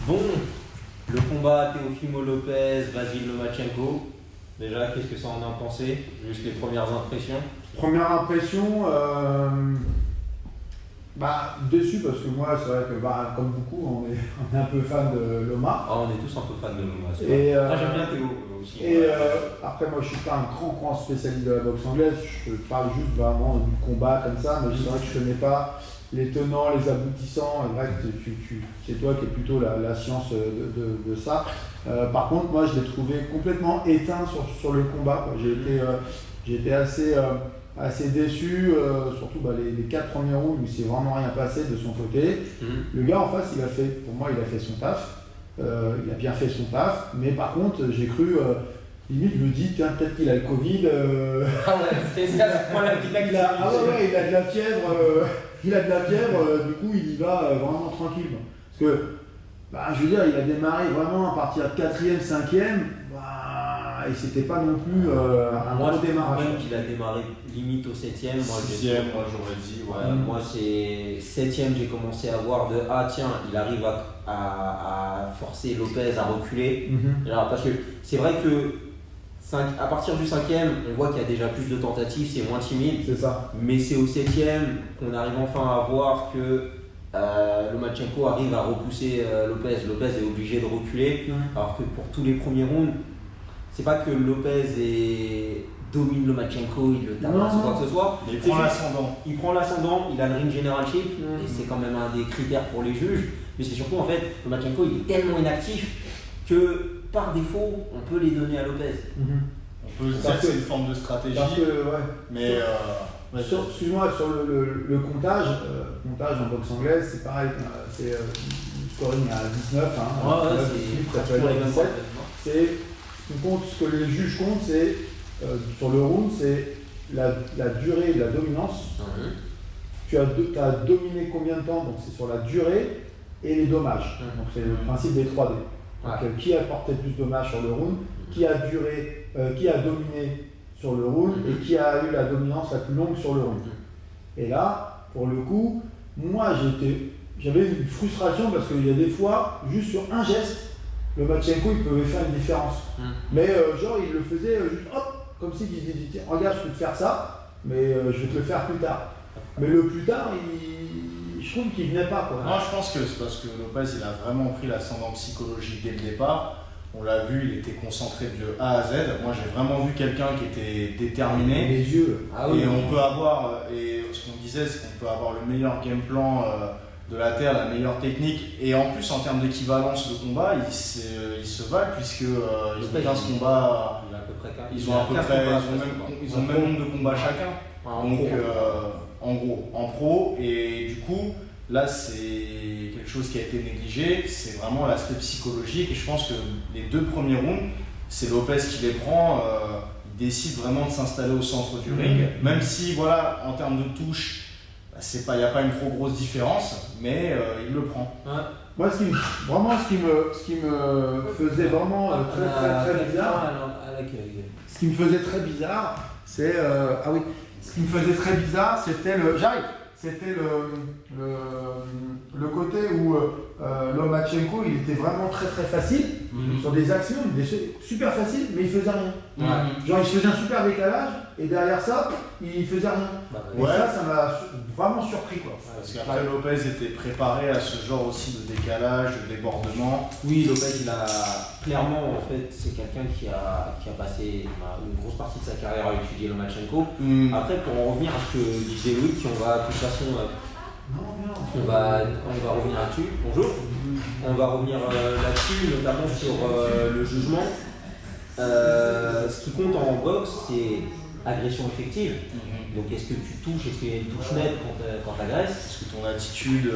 Bon, le combat Teofimo Lopez, Vasyl Lomachenko. Déjà, qu'est-ce que ça en a pensé? Juste les premières impressions. Première impression, déçu parce que moi, c'est vrai que comme beaucoup, on est un peu fan de Loma. Ah, on est tous un peu fans de Loma. J'aime bien Théo aussi. Après, moi, je suis pas un grand spécialiste de la boxe anglaise. Je parle juste vraiment du combat comme ça, mais c'est vrai que je connais pas les tenants, les aboutissants. Et vrai que c'est toi qui es plutôt la science de ça. Par contre, moi, je l'ai trouvé complètement éteint sur le combat, quoi. J'ai été assez déçu, surtout les 4 premiers rounds où il s'est vraiment rien passé de son côté. Le gars en face, pour moi, il a fait son taf. Il a bien fait son taf, mais par contre, j'ai cru, limite, je me dis, tiens, peut-être qu'il a le Covid. Ah ouais, c'était ça ce point-là qu'il a. Il a de la fièvre, du coup, il y va vraiment tranquille. Parce que, je veux dire, il a démarré vraiment à partir de 4e, 5e. Et c'était pas non plus un gros démarrage. Même qu'il a démarré limite au 7e. Moi j'aurais dit. Ouais. Moi c'est 7e, j'ai commencé à voir tiens, il arrive à forcer Lopez à reculer. Alors, parce que c'est vrai que à partir du 5e, on voit qu'il y a déjà plus de tentatives, c'est moins timide. C'est ça. Mais c'est au 7e qu'on arrive enfin à voir que Lomachenko arrive à repousser Lopez. Lopez est obligé de reculer, alors que pour tous les premiers rounds, c'est pas que Lopez domine Lomachenko, il le tabasse ou quoi que ce soit. Mais il prend l'ascendant. Il prend l'ascendant, il a le ring generalship, et c'est quand même un des critères pour les juges. Mais c'est surtout, en fait, Lomachenko, il est tellement inactif que par défaut, on peut les donner à Lopez. On peut se dire que c'est une forme de stratégie. Mais excuse-moi, sur le comptage en boxe anglaise, c'est pareil. C'est le scoring à 19. Ce que les juges comptent, c'est sur le round, c'est la durée de la dominance. Tu as dominé combien de temps, donc c'est sur la durée et les dommages. Donc c'est le principe des 3D. Donc, qui a porté plus de dommages sur le round, qui a dominé sur le round et qui a eu la dominance la plus longue sur le round. Et là, pour le coup, moi j'avais une frustration parce qu'il y a des fois, juste sur un geste, Lomachenko il pouvait faire une différence. Mais il le faisait juste hop, comme s'il disait regarde, je peux te faire ça, mais je vais te le faire plus tard. Mais le plus tard, je trouve qu'il venait pas, quoi. Moi je pense que c'est parce que Lopez il a vraiment pris l'ascendant psychologique dès le départ. On l'a vu, il était concentré de A à Z. Moi j'ai vraiment vu quelqu'un qui était déterminé. Les yeux. On peut avoir, et ce qu'on disait, c'est qu'on peut avoir le meilleur game plan de la Terre, la meilleure technique, et en plus en termes d'équivalence de combat, ils se valent puisque ils ont 15 combats, ils ont le même nombre de combats chacun. Donc en gros, en pro, et du coup là c'est quelque chose qui a été négligé, c'est vraiment l'aspect psychologique, et je pense que les 2 premiers rounds, c'est Lopez qui les prend, il décide vraiment de s'installer au centre du ring, même si voilà, en termes de touche, il n'y a pas une trop grosse différence, mais il le prend. Moi, ce qui me faisait vraiment très bizarre, ce qui me faisait très bizarre, c'est ce qui me faisait très bizarre, c'était le côté où Lomachenko il était vraiment très facile sur des actions, il était super facile, mais il faisait rien. Genre il se faisait un super décalage et derrière ça il faisait rien. Ça m'a vraiment surpris, quoi. Parce qu'après Lopez était préparé à ce genre aussi de décalage, de débordement. Oui, Lopez il a clairement, en fait, c'est quelqu'un qui a passé une grosse partie de sa carrière à étudier Lomachenko. Après, pour en revenir à ce que disait Louis, on va de toute façon on va revenir là-dessus. Bonjour. On va revenir là-dessus, notamment sur le jugement. Ce qui compte en boxe, c'est agression effective. Donc est-ce que tu touches, est-ce qu'il y a une touche nette quand tu agresses? Est-ce que ton attitude,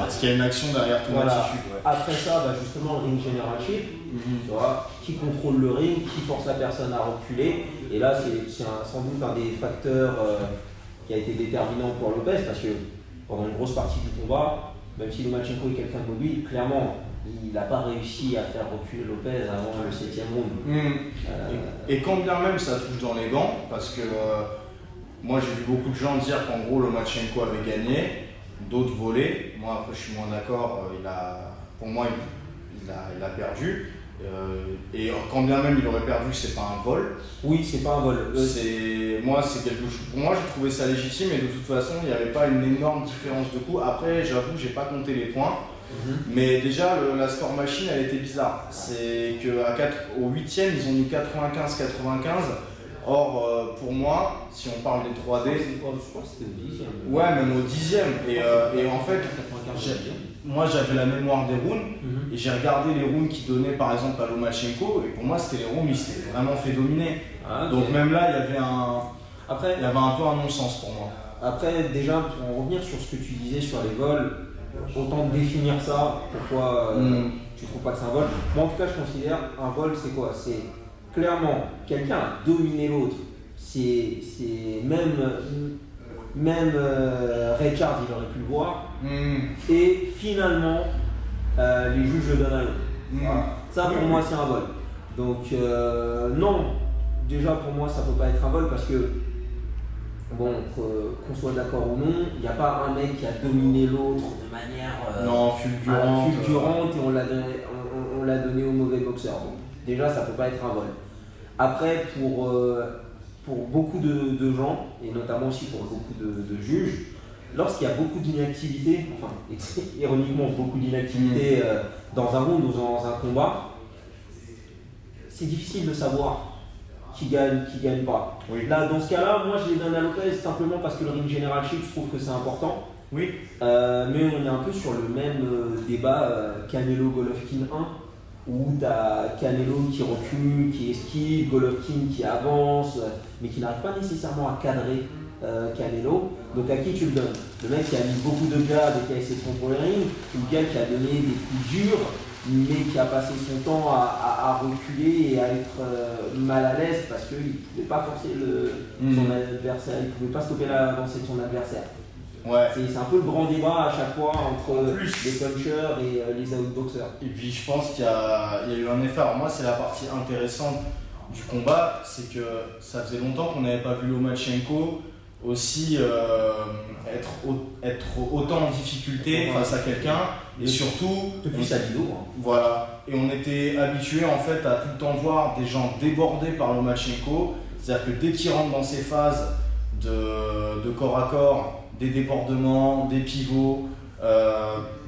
est-ce qu'il y a une action derrière ton attitude? Après ça, justement, le ring generalship, tu vois, qui contrôle le ring, qui force la personne à reculer. Et là, c'est sans doute un des facteurs qui a été déterminant pour Lopez, parce que pendant une grosse partie du combat, même si Lomachenko est quelqu'un de mobile, clairement, il n'a pas réussi à faire reculer Lopez avant le 7e round. Et quand bien même ça touche dans les gants, parce que moi j'ai vu beaucoup de gens dire qu'en gros Lomachenko avait gagné, d'autres volé. Moi après je suis moins d'accord, pour moi il a perdu. Et quand bien même il aurait perdu, c'est pas un vol. Oui, c'est pas un vol. Pour moi, j'ai trouvé ça légitime et de toute façon, il n'y avait pas une énorme différence de coup. Après, j'avoue, j'ai pas compté les points. Mais déjà, la score machine, elle était bizarre. C'est qu'au 8e, ils ont mis 95-95. Or, pour moi, si on parle des 3D. Je crois que c'était au 10e. Ouais, même au 10e. Et en fait, moi j'avais la mémoire des rounds et j'ai regardé les rounds qui donnaient par exemple à Lomachenko et pour moi c'était les rounds où il s'était vraiment fait dominer. Ah, okay. Donc même là il y avait un peu un non-sens pour moi. Après déjà pour en revenir sur ce que tu disais sur les vols, autant définir ça, pourquoi tu trouves pas que c'est un vol. Moi en tout cas je considère un vol c'est quoi? C'est clairement quelqu'un a dominé l'autre. C'est même Ray Charles il aurait pu le voir et finalement les juges le donnent à l'autre. Voilà. Ça pour moi c'est un vol. Donc non, déjà pour moi ça peut pas être un vol parce que bon qu'on soit d'accord ou non, il n'y a pas un mec qui a dominé l'autre de manière fulgurante et on l'a donné au mauvais boxeur. Donc déjà ça peut pas être un vol. Après pour beaucoup de gens, et notamment aussi pour beaucoup de juges, lorsqu'il y a beaucoup d'inactivité, enfin ironiquement beaucoup d'inactivité dans un round ou dans un combat, c'est difficile de savoir qui gagne pas. Oui. Là, dans ce cas-là, moi je les donne à Lopez simplement parce que le ring general shield, je trouve que c'est important. Oui. Mais on est un peu sur le même débat Canelo-Golovkin 1. Où tu as Canelo qui recule, qui esquive, Golovkin qui avance, mais qui n'arrive pas nécessairement à cadrer Canelo. Donc à qui tu le donnes? Le mec qui a mis beaucoup de jabs et qui a essayé de contrôler le ring, ou le gars qui a donné des coups durs, mais qui a passé son temps à reculer et à être mal à l'aise parce qu'il ne pouvait pas forcer son adversaire, il ne pouvait pas stopper l'avancée de son adversaire. Ouais. C'est un peu le grand débat à chaque fois entre les punchers et les outboxers. Et puis je pense qu'il y a eu un effet. Alors moi c'est la partie intéressante du combat, c'est que ça faisait longtemps qu'on n'avait pas vu Lomachenko aussi être autant en difficulté face à quelqu'un et surtout depuis Salido. Voilà. Et on était habitué en fait à tout le temps voir des gens débordés par Lomachenko, c'est-à-dire que dès qu'il rentre dans ces phases de corps à corps, des débordements, des pivots,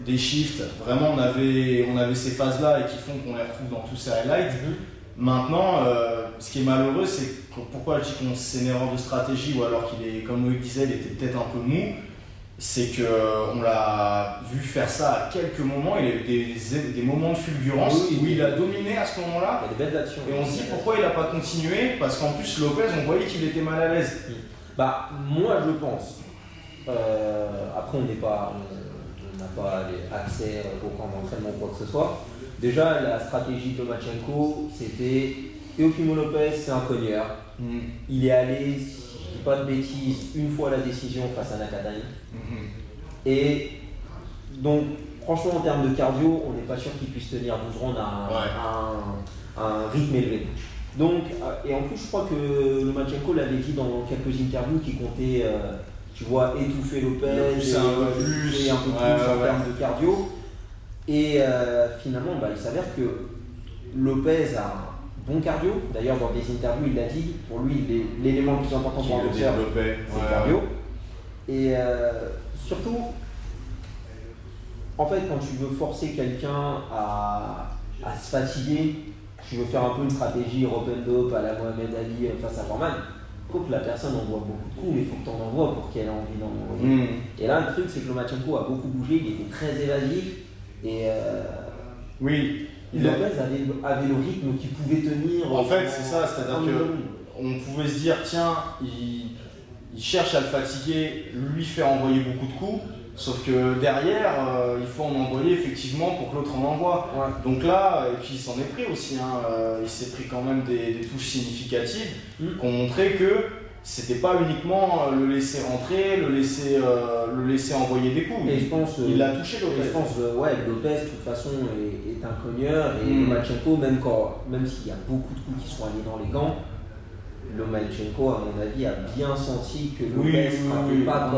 des shifts. Vraiment, on avait ces phases-là et qui font qu'on les retrouve dans tous ces highlights. Maintenant, ce qui est malheureux, c'est pourquoi je dis que c'est une erreur de stratégie ou alors qu'il est, comme Loïc disait, il était peut-être un peu mou. C'est qu'on l'a vu faire ça à quelques moments. Il a eu des moments de fulgurance où il a dominé à ce moment-là. Il y a des belles actions. Et on se dit pourquoi il n'a pas continué, parce qu'en plus, Lopez, on voyait qu'il était mal à l'aise. Bah, moi, je pense. Après, on n'a pas accès au camp d'entraînement ou quoi que ce soit. Déjà, la stratégie de Lomachenko, c'était Teofimo Lopez, c'est un cogneur. Il est allé, si je ne dis pas de bêtises, une fois la décision face à Nakatani. Et donc, franchement, en termes de cardio, on n'est pas sûr qu'il puisse tenir 12 rounds à un rythme élevé. Donc, et en plus, je crois que Lomachenko l'avait dit dans quelques interviews qu'il comptait. Tu vois, étouffer Lopez, et un peu plus en termes de cardio. Et finalement, il s'avère que Lopez a un bon cardio. D'ailleurs, dans des interviews, il l'a dit. Pour lui, l'élément le plus important pour un boxeur, c'est le cardio. Et surtout, en fait, quand tu veux forcer quelqu'un à se fatiguer, tu veux faire un peu une stratégie rope and dope à la Mohamed Ali face à Foreman. Il faut que la personne envoie beaucoup de coups, mais il faut que tu en envoies pour qu'elle ait envie d'en envoyer. Et là, le truc, c'est que Lomachenko a beaucoup bougé, il était très évasif. Et Lopez avait le rythme qu'il pouvait tenir. En fait, c'est ça, c'est-à-dire qu'on pouvait se dire, tiens, il cherche à le fatiguer, lui faire envoyer beaucoup de coups. Sauf que derrière, il faut en envoyer effectivement pour que l'autre en envoie. Donc là, et puis il s'en est pris aussi, il s'est pris quand même des touches significatives qui ont montré que c'était pas uniquement le laisser rentrer, le laisser envoyer des coups. Et je pense, il l'a touché Lopez. Je pense Lopez de toute façon est un cogneur et Lomachenko, même s'il y a beaucoup de coups qui sont allés dans les gants, Lomachenko à mon avis a bien senti que Lopez frappait pas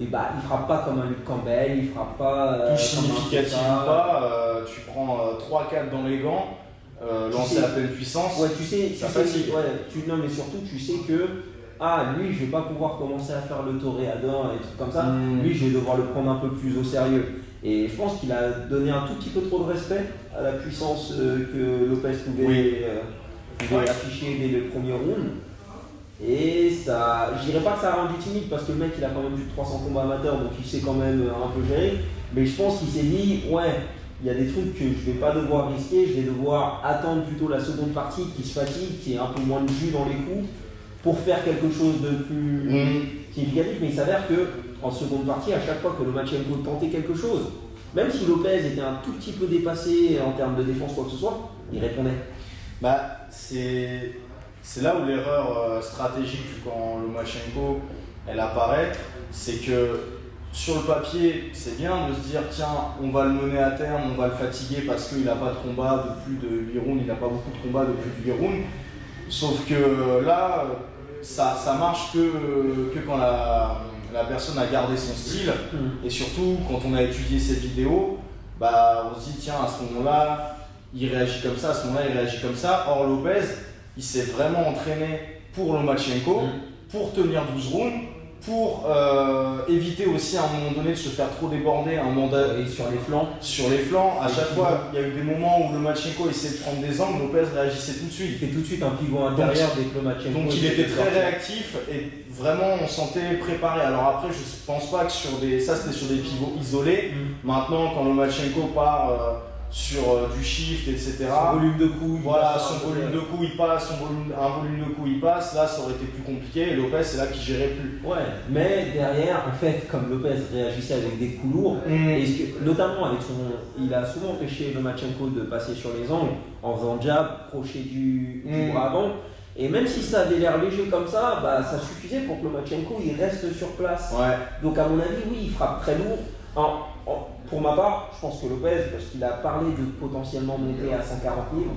et bah il frappe pas comme un Luke Campbell, il frappe pas. Touche significative ou pas, tu prends 3-4 dans les gants, lancer à pleine puissance. Ouais, tu sais, fatigue. Non, mais surtout, tu sais que lui, je vais pas pouvoir commencer à faire le toréador et des trucs comme ça. Lui, je vais devoir le prendre un peu plus au sérieux. Et je pense qu'il a donné un tout petit peu trop de respect à la puissance que Lopez pouvait afficher dès le premier round. Et ça, je dirais pas que ça a rendu timide parce que le mec il a quand même plus de 300 combats amateurs donc il sait quand même un peu gérer. Mais je pense qu'il s'est dit, il y a des trucs que je vais pas devoir risquer, je vais devoir attendre plutôt la seconde partie qui se fatigue, qui ait un peu moins de jus dans les coups pour faire quelque chose de plus significatif. Mais il s'avère que en seconde partie, à chaque fois que Lomachenko tentait quelque chose, même si Lopez était un tout petit peu dépassé en termes de défense quoi que ce soit, il répondait. Bah, c'est là où l'erreur stratégique quand Lomachenko elle apparaît, c'est que sur le papier, c'est bien de se dire tiens, on va le mener à terme, on va le fatiguer parce qu'il n'a pas de combat de plus de 8 rounds, il n'a pas beaucoup de combats de plus de 8 rounds. Sauf que là, ça marche que quand la personne a gardé son style. Et surtout, quand on a étudié cette vidéo, bah, on se dit tiens, à ce moment-là, il réagit comme ça, à ce moment-là, il réagit comme ça. Or, Lopez, il s'est vraiment entraîné pour Lomachenko, pour tenir 12 rounds, pour éviter aussi à un moment donné de se faire trop déborder un mandat. Et sur les flancs. Sur les flancs, à chaque fois, il y a eu des moments où Lomachenko essayait de prendre des angles, Lopez réagissait tout de suite. Il fait tout de suite un pivot intérieur dès que Lomachenko. Donc il était très réactif et vraiment on sentait préparé. Alors après, je pense pas que ça c'était sur des pivots isolés. Maintenant, quand Lomachenko part sur du shift, etc. Son volume de coups, son volume de coups il passe, un volume de coups il passe, là ça aurait été plus compliqué et Lopez c'est là qui gérait plus. Ouais, mais derrière, en fait, comme Lopez réagissait avec des coups lourds, notamment avec il a souvent empêché Lomachenko de passer sur les angles en faisant jab, crochet du bras avant. Et même si ça avait l'air léger comme ça, bah, ça suffisait pour que Lomachenko il reste sur place. Ouais. Donc à mon avis, oui, il frappe très lourd. Pour ma part, je pense que Lopez, parce qu'il a parlé de potentiellement monter à 140 livres,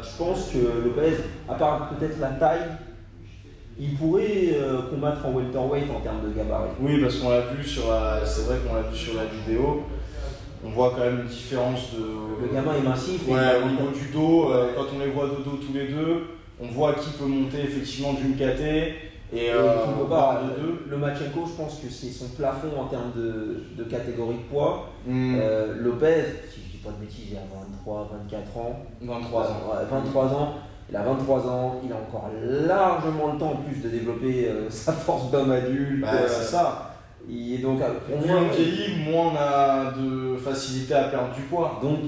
je pense que Lopez, à part peut-être la taille, il pourrait combattre en welterweight en termes de gabarit. Oui, parce qu'on l'a vu c'est vrai qu'on l'a vu sur la vidéo. On voit quand même une différence de. Le gamin est massif. Ouais, au niveau du dos, quand on les voit de dos tous les deux, on voit qui peut monter effectivement d'une KT. Et de deux. Lomachenko, je pense que c'est son plafond en termes de catégorie de poids. Lopez, si je dis pas de bêtises, il a 23, 24 ans. 23 ans. 23 ans. Il a 23 ans, il a encore largement le temps en plus de développer sa force d'homme adulte. C'est ça. Et donc, moins on vieillit, moins on a de facilité à perdre du poids. Donc,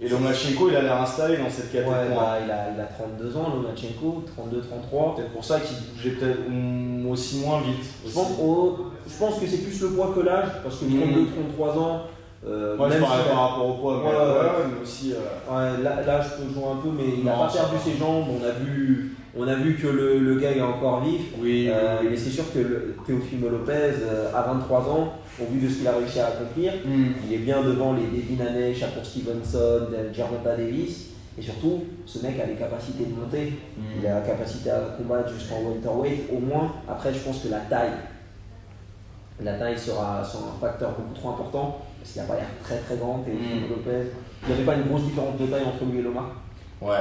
et Lomachenko, il a l'air installé dans cette catégorie. Il a 32 ans, Lomachenko, 32-33. Peut-être pour ça qu'il bougeait peut-être aussi moins vite. Je pense que c'est plus le poids que l'âge, parce que 32-33 ans. Moi je parlais par rapport au poids, mais aussi. Là je peux jouer un peu, mais il n'a pas perdu ses jambes. On a vu que le gars est encore vif. Oui. Mais c'est sûr que Teofimo Lopez, à 23 ans, au vu de ce qu'il a réussi à accomplir, il est bien devant les Devin Haney, Shakur Stevenson, Gervonta Davis. Et surtout, ce mec a les capacités de monter. Il a la capacité à combattre jusqu'en welterweight, au moins. Après, je pense que la taille sera un facteur beaucoup trop important. Parce qu'il n'a pas l'air très très grand. Lopez, il n'y avait pas une grosse différence de taille entre lui et Loma. Ouais.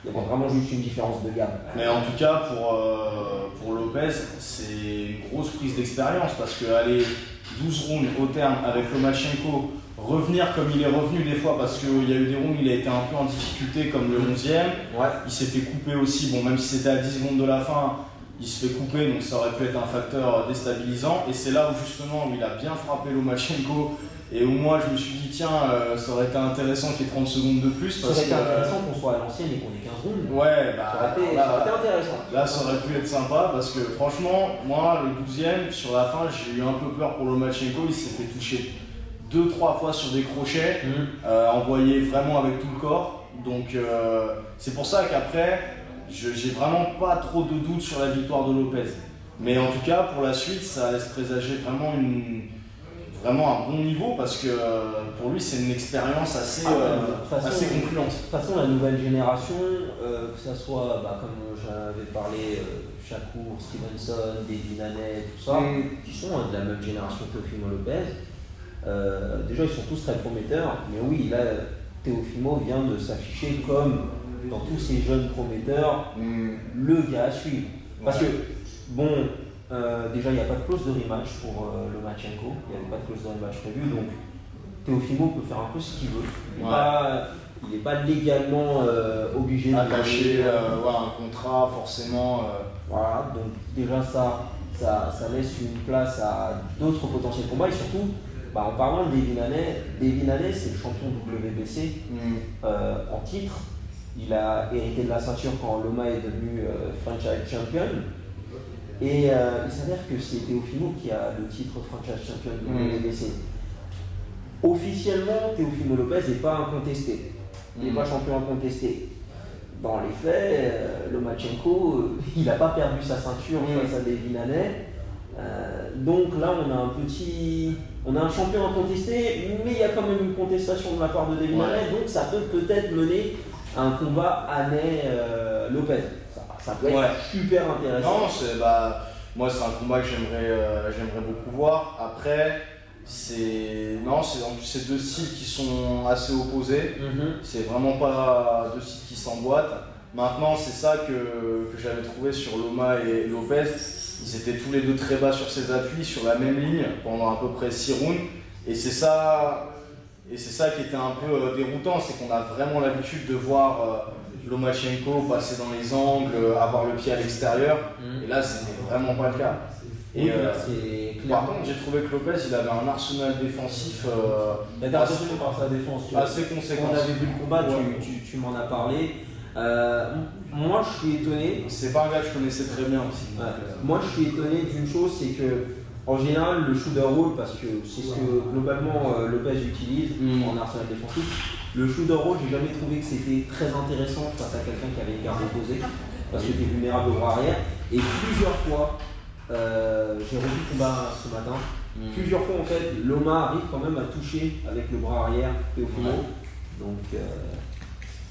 Il y avait vraiment juste une différence de gamme. Mais en tout cas, pour Lopez, c'est une grosse prise d'expérience parce que aller 12 rounds au terme avec Lomachenko, revenir comme il est revenu des fois parce qu'il y a eu des rounds, il a été un peu en difficulté comme le 11e. Il s'est fait couper aussi, même si c'était à 10 secondes de la fin, il se fait couper, donc ça aurait pu être un facteur déstabilisant. Et c'est là où justement il a bien frappé Lomachenko. Et où moi je me suis dit tiens, ça aurait été intéressant qu'il y ait 30 secondes de plus. Ça aurait été intéressant qu'on soit à l'ancienne et qu'on ait 15 rounds. Ouais, ça aurait été intéressant. Là ça aurait pu être sympa parce que franchement, moi le 12e, sur la fin j'ai eu un peu peur pour Lomachenko, il s'est fait toucher 2-3 fois sur des crochets, envoyé vraiment avec tout le corps. Donc c'est pour ça qu'après, j'ai vraiment pas trop de doutes sur la victoire de Lopez. Mais en tout cas, pour la suite, ça laisse présager vraiment vraiment un bon niveau parce que pour lui c'est une expérience assez concluante. De toute façon, la nouvelle génération, que ce soit comme j'avais parlé, Shakur, Stevenson, Devin Haney, tout ça, qui sont de la même génération que Teofimo Lopez. Déjà ils sont tous très prometteurs, mais oui, là Teofimo vient de s'afficher comme dans tous ces jeunes prometteurs le gars à suivre. Parce que bon, déjà il n'y a pas de clause de rematch pour Lomachenko, il n'y avait pas de clause de rematch prévue, donc Teofimo peut faire un peu ce qu'il veut. Il n'est pas légalement obligé d'attacher un contrat forcément. Voilà, donc déjà ça laisse une place à d'autres potentiels combats et surtout en parlant de Devin Haney c'est le champion WBC en titre. Il a hérité de la ceinture quand Loma est devenu franchise champion. Et il s'avère que c'est Teofimo qui a le titre franchise champion WBC. Officiellement, Teofimo Lopez n'est pas incontesté. Il n'est pas champion incontesté. Dans les faits, Lomachenko, il n'a pas perdu sa ceinture face à Devin Haney. Donc là, on a un champion incontesté, mais il y a quand même une contestation de la part de Devin Haney, donc ça peut peut-être mener à un combat Haney-Lopez. Ça peut être super intéressant. Non, moi c'est un combat que j'aimerais beaucoup voir. Après, c'est deux styles qui sont assez opposés. C'est vraiment pas deux styles qui s'emboîtent. Maintenant, c'est ça que j'avais trouvé sur Loma et Lopez. Ils étaient tous les deux très bas sur ses appuis, sur la même ligne, pendant à peu près 6 rounds. Et c'est ça qui était un peu déroutant, c'est qu'on a vraiment l'habitude de voir Lomachenko passer dans les angles, avoir le pied à l'extérieur. Et là, c'était vraiment pas le cas. Et par contre, j'ai trouvé que Lopez, il avait un arsenal défensif assez conséquent. On avait vu le combat, tu m'en as parlé. Moi je suis étonné. C'est pas un gars que je connaissais très bien aussi. Moi je suis étonné d'une chose, c'est que en général le shoot roll, parce que c'est ce que globalement Lopez utilise en arsenal défensif, le shoot roll, j'ai jamais trouvé que c'était très intéressant face à quelqu'un qui avait une garde opposée, parce que tu es vulnérable au bras arrière. Et plusieurs fois, j'ai revu le combat ce matin, plusieurs fois en fait, Loma arrive quand même à toucher avec le bras arrière Teofimo. Donc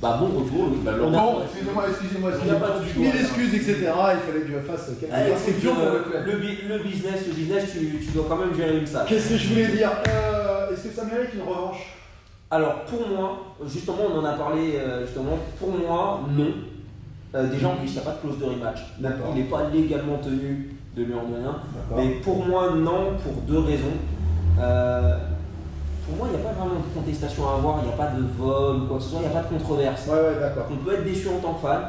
bon retour. Excusez-moi, il n'y a pas de mille excuses, etc. Il fallait que je fasse quelques inscriptions pour le business, tu dois quand même gérer une salle. Qu'est-ce que je voulais dire est-ce que ça mérite une revanche? Alors pour moi, justement on en a parlé, pour moi non. Déjà en plus il n'y a pas de clause de rematch. Il n'est pas légalement tenu de lui en donner un. Mais pour moi non, pour deux raisons. Pour moi, il n'y a pas vraiment de contestation à avoir, il n'y a pas de vol ou quoi que ce soit, il n'y a pas de controverse. On peut être déçu en tant que fan,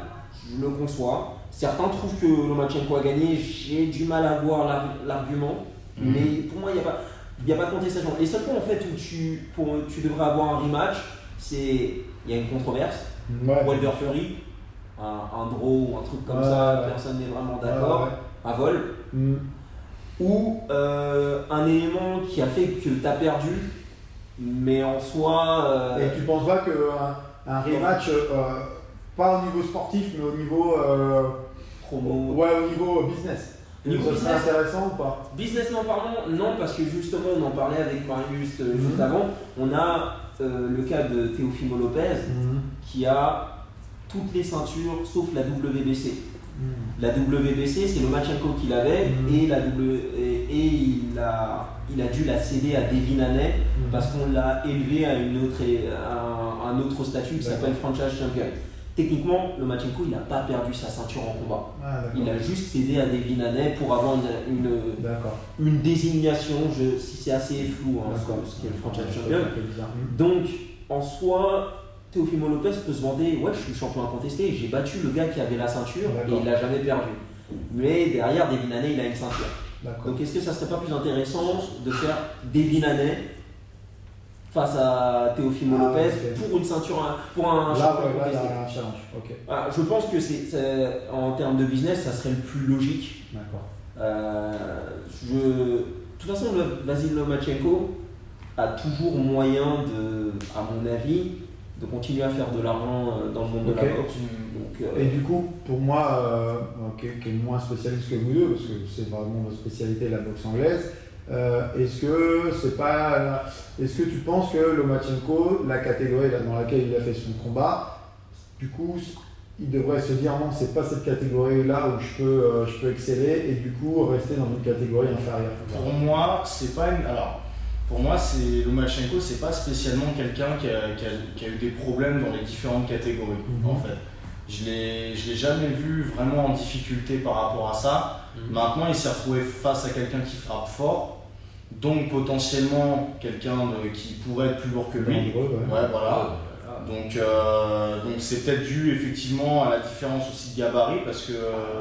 je le conçois. Certains trouvent que Lomachenko a gagné, j'ai du mal à voir l'argument, mais pour moi, il n'y a pas de contestation. Les seuls points en fait où tu devrais avoir un rematch, il y a une controverse. Wilder Fury, un draw ou un truc comme ça, personne n'est vraiment d'accord, un vol. Ou un élément qui a fait que tu as perdu. Mais en soi. Et tu penses pas qu'un rematch, pas au niveau sportif, mais au niveau. promo. Au niveau business. Ça serait intéressant ou pas? Businessment parlant, non, parce que justement, on en parlait avec Marius juste avant. On a le cas de Teofimo Lopez qui a toutes les ceintures sauf la WBC. La WBC, c'est Lomachenko qui l'avait et il a dû la céder à Devin Haney parce qu'on l'a élevé à un autre statut qui s'appelle franchise champion. Techniquement, Lomachenko il n'a pas perdu sa ceinture en combat. Il a juste cédé à Devin Haney pour avoir une désignation, si c'est assez flou ce qu'est le franchise champion. Donc en soi, Teofimo Lopez peut se vanter, je suis champion incontesté, j'ai battu le gars qui avait la ceinture et il l'a jamais perdu. Mais derrière, Devin Haney, il a une ceinture. Donc est-ce que ça serait pas plus intéressant de faire Devin Haney face à Teofimo Lopez pour une ceinture, pour un champion incontesté? Je pense que en termes de business, ça serait le plus logique. De toute façon, Vasyl Lomachenko a toujours moyen à mon avis, de continuer à faire de l'argent dans le monde de la boxe. Et du coup, pour moi, qui est moins spécialiste que vous deux, parce que c'est vraiment votre spécialité, la boxe anglaise, Est-ce que tu penses que Lomachenko, la catégorie dans laquelle il a fait son combat, du coup, il devrait se dire non, c'est pas cette catégorie-là où je peux exceller et du coup rester dans une catégorie inférieure? Pour moi, c'est pas une. Alors, pour moi, Lomachenko, c'est pas spécialement quelqu'un qui a eu des problèmes dans les différentes catégories, en fait. Je l'ai jamais vu vraiment en difficulté par rapport à ça. Maintenant, il s'est retrouvé face à quelqu'un qui frappe fort, donc potentiellement quelqu'un qui pourrait être plus lourd que lui. Voilà. Donc c'est peut-être dû effectivement à la différence aussi de gabarit, parce que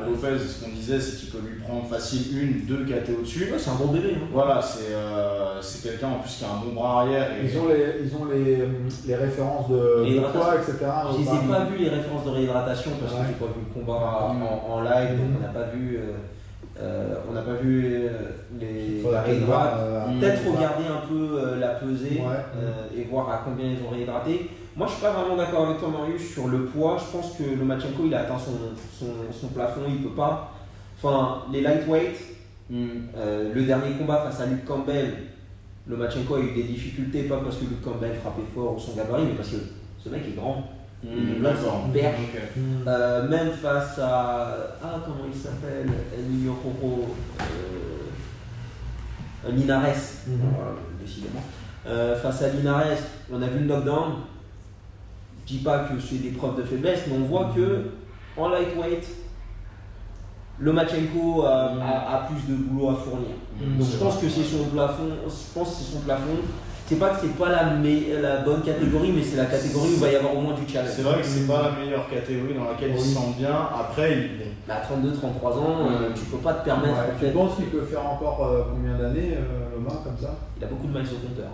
Lopez, ce qu'on disait, c'est qu'il peut lui prendre facile 1-2 KT au-dessus. Ouais, c'est un bon bébé. Hein. Voilà, c'est quelqu'un en plus qui a un bon bras arrière. Et... Ils ont les références de poids, etc. Je les ai pas vu les références de réhydratation parce que j'ai pas vu le combat en live, donc on n'a pas vu. La réhydrate. Peut-être regarder un peu la pesée et voir à combien ils ont réhydraté. Moi, je suis pas vraiment d'accord avec toi, Marius, sur le poids. Je pense que Lomachenko, il a atteint son plafond. Il peut pas. Enfin, les lightweight, le dernier combat face à Luke Campbell, Lomachenko a eu des difficultés, pas parce que Luke Campbell frappait fort ou son gabarit, mais parce que ce mec est grand. Il est perche. Même face à. Comment il s'appelle? Linares. Décidément. Face à Linares, on a vu le knockdown. Je dis pas que c'est des preuves de faiblesse, mais on voit que en lightweight, Lomachenko a plus de boulot à fournir. Donc je pense que c'est son plafond. C'est pas que c'est pas la bonne catégorie, mais c'est la catégorie où il va y avoir au moins du challenge. C'est vrai que c'est pas la meilleure catégorie dans laquelle il se sent bien. Après, à 32-33 ans, tu peux pas te permettre. Tu penses qu'il peut faire encore combien d'années, Loma, comme ça? Il a beaucoup de mal au compteur.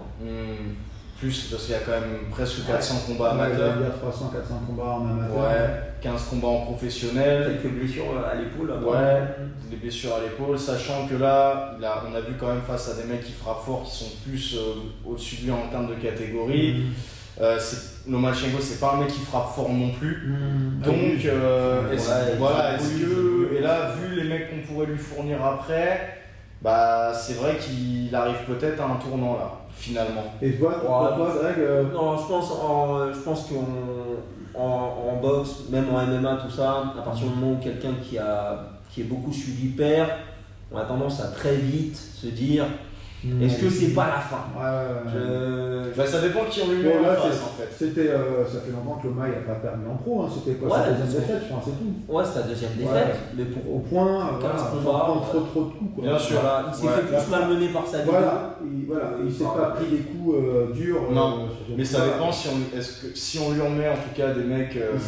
Plus, parce qu'il y a quand même presque 400 combats amateurs. Il y a 300-400 combats en amateur. Ouais, 15 combats en professionnel. Quelques blessures à l'épaule. Ouais, des blessures à l'épaule, sachant que là, on a vu quand même face à des mecs qui frappent fort, qui sont plus au-dessus de lui en termes de catégorie. Lomachenko, c'est pas un mec qui frappe fort non plus. Donc, et là, vu les mecs qu'on pourrait lui fournir après, c'est vrai qu'il arrive peut-être à un tournant là, finalement. Et toi, Greg Non, je pense qu'en boxe, même en MMA, tout ça, à partir du moment où quelqu'un qui est beaucoup suivi perd, on a tendance à très vite se dire est-ce que c'est pas la fin? Ça dépend qui on lui met en face en fait. Ça fait longtemps que Loma n'a pas perdu en pro, c'était quoi sa deuxième défaite, je pense, c'est tout. Ouais, c'est sa deuxième défaite, mais au point, 15 combats, trop de coups. Quoi. Bien sûr. Il s'est fait plus malmener par sa vie. Il s'est pas pris des coups durs. Non, mais ça dépend si on lui en met en tout cas des mecs de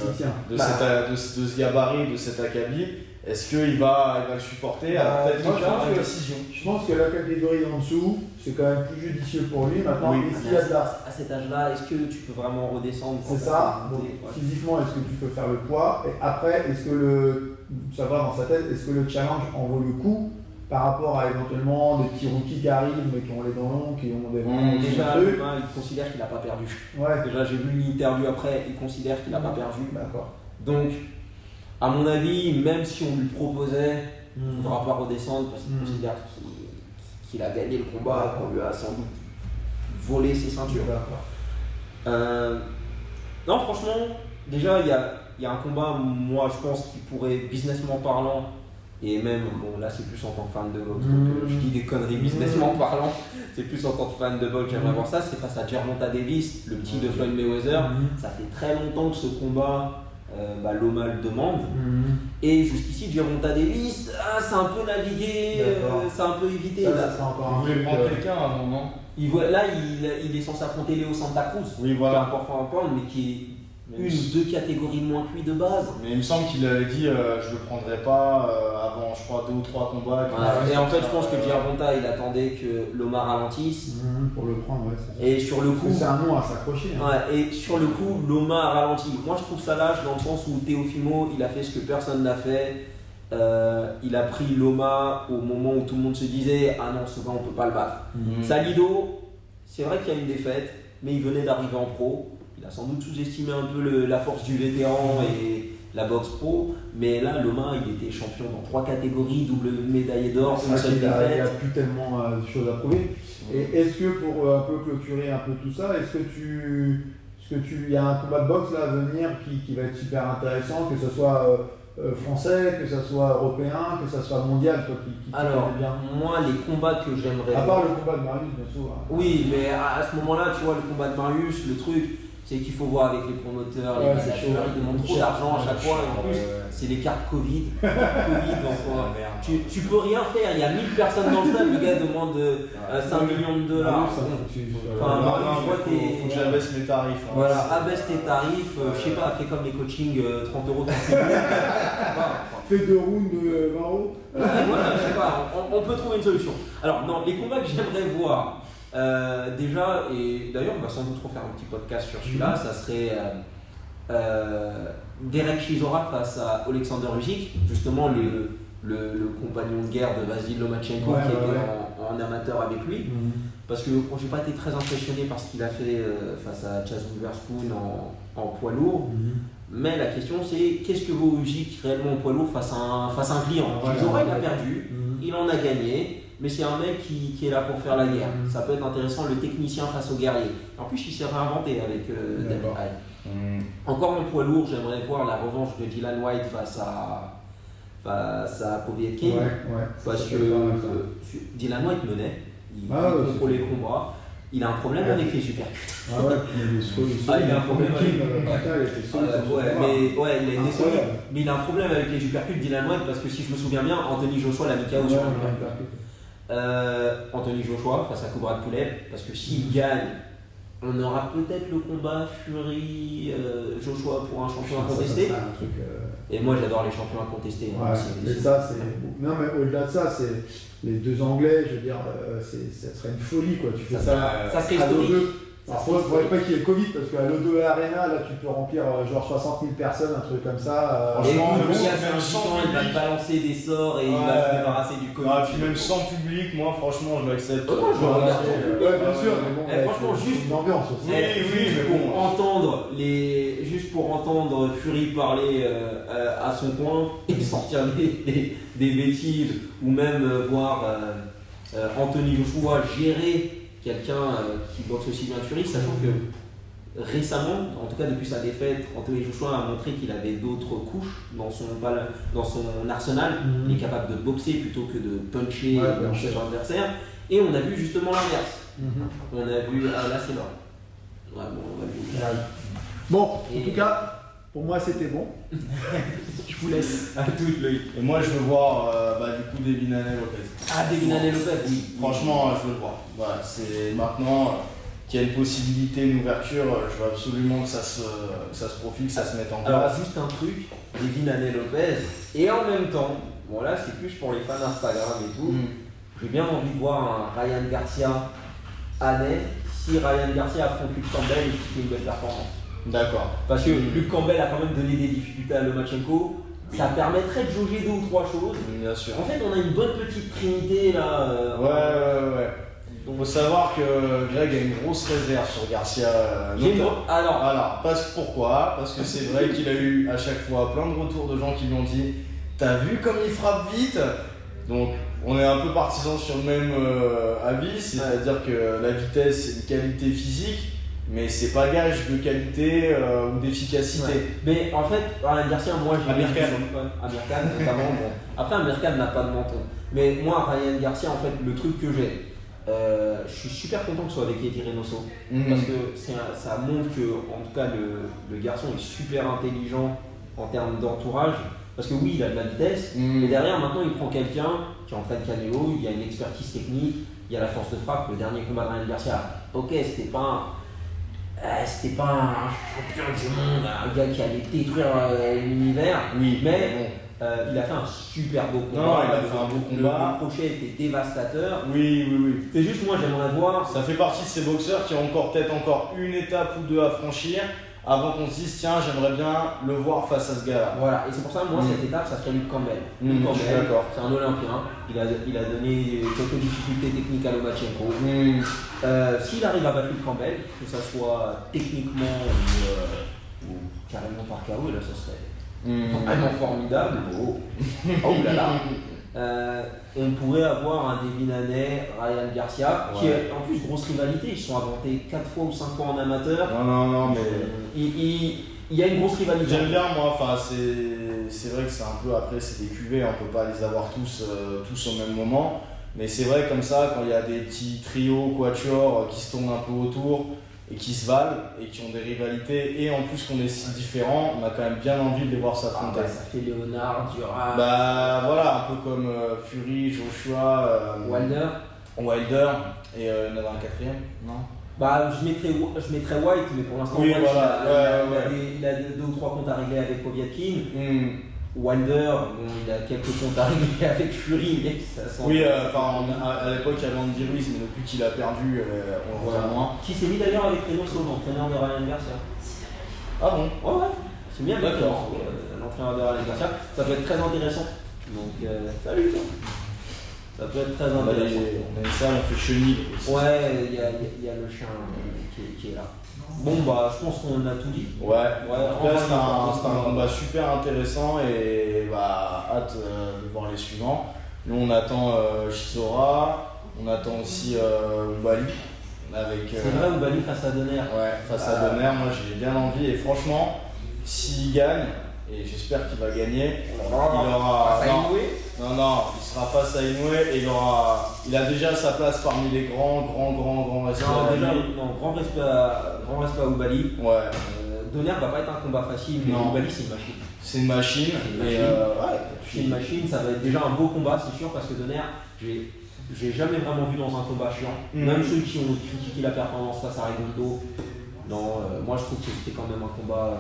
ce gabarit, de cet acabit. Est-ce qu'il va le supporter peut-être une décision? Je pense que la catégorie en dessous, c'est quand même plus judicieux pour lui. Maintenant, à cet âge-là, est-ce que tu peux vraiment redescendre? C'est ça. Donc, physiquement, est-ce que tu peux faire le poids? Et après, est-ce que ça va dans sa tête, est-ce que le challenge en vaut le coup par rapport à éventuellement des petits rookies qui arrivent, mais qui ont les dents longues, qui ont des vents. Déjà, il considère qu'il n'a pas perdu. Déjà, j'ai vu une interview après, il considère qu'il n'a pas perdu. D'accord. Donc, à mon avis, même si on lui proposait, il ne faudra pas redescendre parce qu'il considère qu'il a gagné le combat, qu'on lui a sans doute volé ses ceintures. Non, franchement, déjà, il y a un combat, moi je pense, qui pourrait, businessment parlant, et même, bon là c'est plus en tant que fan de boxe, donc je dis des conneries businessment parlant, c'est plus en tant que fan de boxe, j'aimerais voir ça, c'est face à Gervonta Davis, le petit de Floyd Mayweather. Ça fait très longtemps que ce combat, Loma le demande, et jusqu'ici Gervonta Davis, c'est un peu navigué, c'est un peu évité. Il voulait prendre quelqu'un avant, non? Là, il est censé affronter Leo Santa Cruz, qui est un porte-à-porte, mais qui est une ou deux catégories de moins que lui de base. Mais il me semble qu'il avait dit je le prendrais pas avant, je crois, 2 ou 3 combats. Et en fait, je pense que Gervonta, il attendait que Loma ralentisse. Pour le prendre, c'est ça. Et sur le coup. C'est un nom à s'accrocher. Et sur le coup, Loma a ralenti. Moi, je trouve ça lâche dans le sens où Teofimo, il a fait ce que personne n'a fait. Il a pris Loma au moment où tout le monde se disait ah non, ce gars, on peut pas le battre. Salido, c'est vrai qu'il y a une défaite, mais il venait d'arriver en pro. Il a sans doute sous-estimé un peu la force du vétéran et la boxe pro, mais là Loma il était champion dans 3 catégories, double médaillé d'or, il n'y a plus tellement de choses à prouver. Et est-ce que pour un peu clôturer un peu tout ça, est-ce que il y a un combat de boxe là à venir qui va être super intéressant, que ce soit français, que ce soit européen, que ce soit mondial, toi qui alors bien. moi les combats que j'aimerais à part le combat de Marius bien sûr. Oui, mais à ce moment-là tu vois le combat de Marius, le truc c'est qu'il faut voir avec les promoteurs, les managers, ils demandent trop d'argent à chaque fois et en plus c'est les cartes Covid. Tu peux rien faire, il y a 1000 personnes dans le stade, le gars demande 5 millions de dollars. Faut que j'abaisse mes tarifs. Voilà, abaisse tes tarifs, je sais pas, fais comme les coachings 30 €. Fais 2 rounds de 20 €. Voilà, je sais pas, on peut trouver une solution. Alors non, les combats que j'aimerais voir, déjà, et d'ailleurs on va sans doute refaire un petit podcast sur celui-là, ça serait Derek Chisora face à Alexander Usyk, justement le compagnon de guerre de Vasil Lomachenko qui était en amateur avec lui. Parce que j'ai pas été très impressionné par ce qu'il a fait face à Chaz Witherspoon en poids lourd. Mais la question c'est qu'est-ce que vaut Usyk réellement en poids lourd face à un client. Chisora il a perdu, il en a gagné. Mais c'est un mec qui est là pour faire la guerre. Ça peut être intéressant, le technicien face au guerrier. En plus, il s'est réinventé avec David Haye. Encore en poids lourd, j'aimerais voir la revanche de Dylan White face à Povetkin. Parce que Dylan White menait, il contrôlait le combat. Il a un problème avec les uppercuts. Il a un problème mais il a un problème avec les uppercuts Dylan White parce que si je me souviens bien, Anthony Joshua l'a mis KO sur Anthony Joshua face à Kubrat Pulev, parce que s'il gagne, on aura peut-être le combat Fury Joshua pour un champion incontesté. Et moi j'adore les champions incontestés. Non mais au-delà de ça, c'est les deux Anglais, je veux dire, ça serait une folie quoi. Tu fais ça serait historique. Il ne faudrait pas qu'il y ait le Covid parce qu'à l'O2 Arena, là tu peux remplir genre 60 000 personnes, un truc comme ça. Franchement, le gars c'est un gitan, il va te balancer des sorts et il va se débarrasser du Covid. Puis même sans public, moi franchement je l'accepte. Bien sûr, mais bon, franchement, juste une ambiance aussi. Juste pour entendre Fury parler à son coin et sortir des bêtises, ou même voir Anthony Joshua gérer quelqu'un qui boxe aussi bien que Fury, sachant que récemment, en tout cas depuis sa défaite, Anthony Joshua a montré qu'il avait d'autres couches dans son arsenal. Il est capable de boxer plutôt que de puncher son adversaire. Et on a vu justement l'inverse. On a vu, là c'est là. Bon, en tout cas, pour moi c'était bon. Je vous laisse. À toute Loïc. Et moi je veux voir du coup Devin Haney Lopez. Devin Haney Lopez, oui. Franchement, je veux le voir. Voilà, c'est maintenant qu'il y a une possibilité, une ouverture, je veux absolument que ça se profile, que ça se mette en place. Alors juste un truc, Devin Haney Lopez, et en même temps, bon là c'est plus pour les fans Instagram et tout, j'ai bien envie de voir un Ryan Garcia Haney si Ryan Garcia affronte Luke Campbell et qu'il fait une belle performance. D'accord. Parce que Luke Campbell a quand même donné des difficultés à Lomachenko. Ça permettrait de jauger 2 ou 3 choses. Bien sûr. En fait, on a une bonne petite trinité là. Ouais. Donc, faut savoir que Greg a une grosse réserve sur Garcia. Alors, pourquoi ? Parce que c'est vrai qu'il a eu à chaque fois plein de retours de gens qui lui ont dit « T'as vu comme il frappe vite ?» Donc, on est un peu partisans sur le même avis, c'est-à-dire que la vitesse, c'est une qualité physique. Mais c'est pas gage de qualité ou d'efficacité. Mais en fait, Ryan Garcia, moi j'ai Amir Khan notamment. Bon. Après, Amir Khan n'a pas de menton. Mais moi, Ryan Garcia, en fait, le truc que j'ai, je suis super content que ce soit avec Eddie Reynoso. Parce que ça montre que, en tout cas, le garçon est super intelligent en termes d'entourage. Parce que oui, il a de la vitesse, mais derrière, maintenant, il prend quelqu'un qui entraîne Canelo, il y a une expertise technique, il y a la force de frappe. Le dernier combat de Ryan Garcia, ok, c'était pas un champion du monde, un gars qui allait détruire l'univers, mais il a fait un super beau combat. Il a fait un beau combat. Le crochet était dévastateur. Oui. C'est juste, moi j'aimerais voir. Ça fait partie de ces boxeurs qui ont peut-être encore une étape ou deux à franchir avant qu'on se dise tiens, j'aimerais bien le voir face à ce gars-là. Voilà, et c'est pour ça que moi cette étape, ça serait Luke Campbell. Luke Campbell, d'accord. C'est un Olympien. Il a donné quelques difficultés techniques à Lomachenko. S'il arrive à battre Luke Campbell, que ça soit techniquement ou carrément par KO, là ça serait vraiment formidable. Oh là là. On pourrait avoir un Devin Haney, Ryan Garcia, qui est en plus grosse rivalité. Ils sont inventés 4 fois ou 5 fois en amateur. Non, mais. Il y a une grosse rivalité. J'aime bien, moi, enfin, c'est vrai que c'est un peu, après, c'est des cuvées, on peut pas les avoir tous au même moment. Mais c'est vrai, comme ça, quand il y a des petits trios, quatuors qui se tournent un peu autour et qui se valent et qui ont des rivalités, et en plus qu'on est si différents, on a quand même bien envie de les voir s'affronter. Ça fait Léonard, Durant. Bah voilà, un peu comme Fury, Joshua, Wilder, et il y en avait un quatrième, non? Bah, je mettrais White, mais pour l'instant, oui, White, voilà. il a 2 ou 3 comptes à régler avec Povetkin. Wilder, bon, il a quelques comptes à régler avec Fury, mais ça sent. Oui, à l'époque, il y avait Andy Ruiz, mais depuis qu'il a perdu, on le voit moins. Qui s'est mis d'ailleurs avec Reynoso, l'entraîneur de Ryan Garcia. Ah bon? Ouais, c'est bien d'accord. L'entraîneur de Ryan Garcia. Ça peut être très intéressant. Donc, salut toi. Ça peut être très intéressant. On a une salle, on fait chenille. Ouais, il y a le chien qui est là. Bon, bah, je pense qu'on a tout dit. Ouais, en tout cas, c'était un combat super intéressant et hâte de voir les suivants. Nous, on attend Chisora, on attend aussi Oubaali. C'est vrai, Oubaali face à Donner. Ouais, face à Donner, moi j'ai bien envie et franchement, s'il gagne, et j'espère qu'il va gagner, il aura. Non, il sera face à Inoue et il a déjà sa place parmi les grands respects. Grand respect à Oubaali. Ouais. Donner va pas être un combat facile, mais Oubaali c'est une machine. C'est une machine. C'est une machine, ça va être déjà un beau combat, c'est sûr, parce que Donner, j'ai jamais vraiment vu dans un combat chiant. Même ceux qui ont critiqué la performance face à Redondo. Non, moi je trouve que c'était quand même un combat.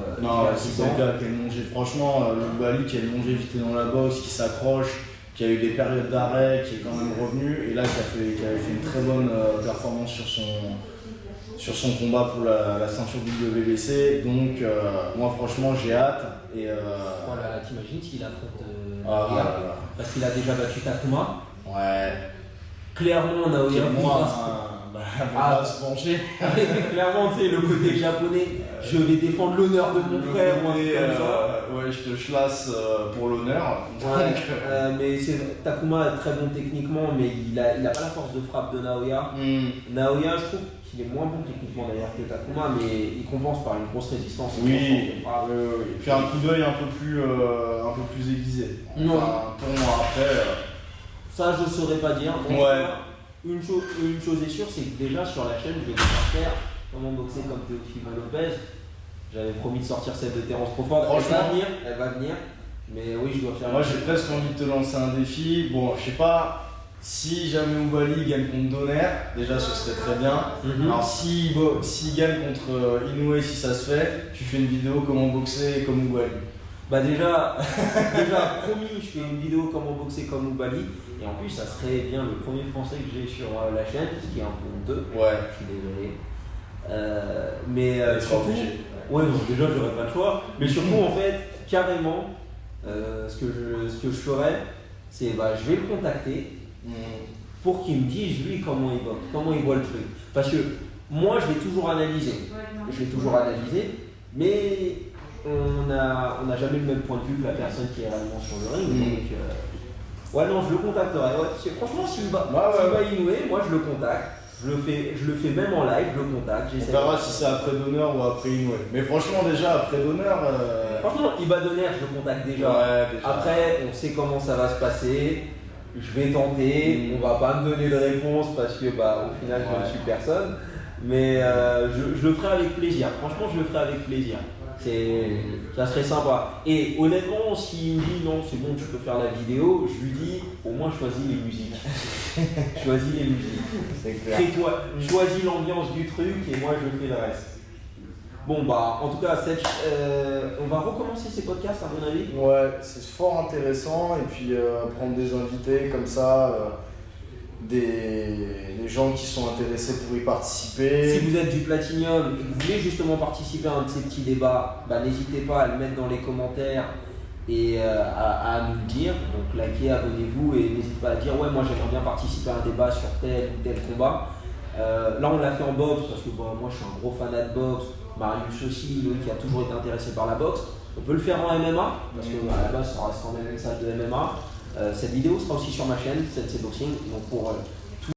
C'est le gars qui a une longévité. Franchement, Oubaali qui a une longévité dans la boxe, qui s'accroche, qui a eu des périodes d'arrêt, qui est quand même revenu, et là qui avait fait une très bonne performance sur son combat pour la ceinture WBC. Donc, moi franchement, j'ai hâte. Et, voilà, t'imagines s'il affronte parce qu'il a déjà battu Takuma. Ouais. Clairement, Naoya va se pencher. Clairement, tu sais, le côté japonais, je vais défendre l'honneur de mon frère ou un truc comme ça. Ouais, je te chlasse pour l'honneur. Mais Takuma est très bon techniquement, mais il a pas la force de frappe de Naoya. Naoya, je trouve qu'il est moins bon techniquement d'ailleurs que Takuma, mais il compense par une grosse résistance. Oui, et puis un coup d'œil un peu plus aiguisé. Enfin, pour moi, après. Ça, je saurais pas dire. Bon, une chose est sûre, c'est que déjà sur la chaîne, je vais devoir faire comment boxer comme Teofimo Lopez. J'avais promis de sortir celle de Terence Crawford. Elle va venir. Mais oui, je dois faire. Moi, j'ai presque envie de te lancer un défi. Bon, je sais pas si jamais Oubaali gagne contre Donner, déjà ce serait très bien. Alors, s'il gagne contre Inoue, si ça se fait, tu fais une vidéo comment boxer comme Oubaali. Bah déjà promis, je fais une vidéo comment boxer comme Oubaali. Et en plus, ça serait bien le premier français que j'ai sur la chaîne, ce qui est un peu honteux. Ouais. Je suis désolé. Mais surtout, déjà j'aurais pas le choix. Mais surtout en fait, carrément, ce que je ferais, c'est je vais le contacter pour qu'il me dise lui comment il boxe, comment il voit le truc. Parce que moi je l'ai toujours analysé. Mais on n'a jamais le même point de vue que la personne qui est réellement sur le ring. Donc, je le contacterai. Franchement, s'il va Inoue, moi je le contacte. Je le fais même en live, je le contacte. On verra si c'est après Donner ou après Inoue. Mais franchement, déjà après Donner. Franchement, Iba Donner, je le contacte déjà. Déjà. Après, on sait comment ça va se passer. Je vais tenter. On va pas me donner de réponse parce que au final, je ne suis personne. Mais je le ferai avec plaisir. Franchement, je le ferai avec plaisir. Ça serait sympa. Et honnêtement, s'il me dit non, c'est bon, tu peux faire la vidéo, je lui dis au moins choisis les musiques. C'est clair. Crée-toi, choisis l'ambiance du truc et moi je fais le reste. Bon, en tout cas, on va recommencer ces podcasts à mon avis. Ouais, c'est fort intéressant. Et puis prendre des invités comme ça. Des gens qui sont intéressés pour y participer. Si vous êtes du Platinium et que vous voulez justement participer à un de ces petits débats, n'hésitez pas à le mettre dans les commentaires et à nous le dire. Donc likez, abonnez-vous et n'hésitez pas à dire moi j'aimerais bien participer à un débat sur tel ou tel combat. Là on l'a fait en boxe parce que moi je suis un gros fanat de boxe, Marius aussi, lui qui a toujours été intéressé par la boxe. On peut le faire en MMA, parce que à la base ça reste quand même un message de MMA. Cette vidéo sera aussi sur ma chaîne, CNC Boxing. Donc pour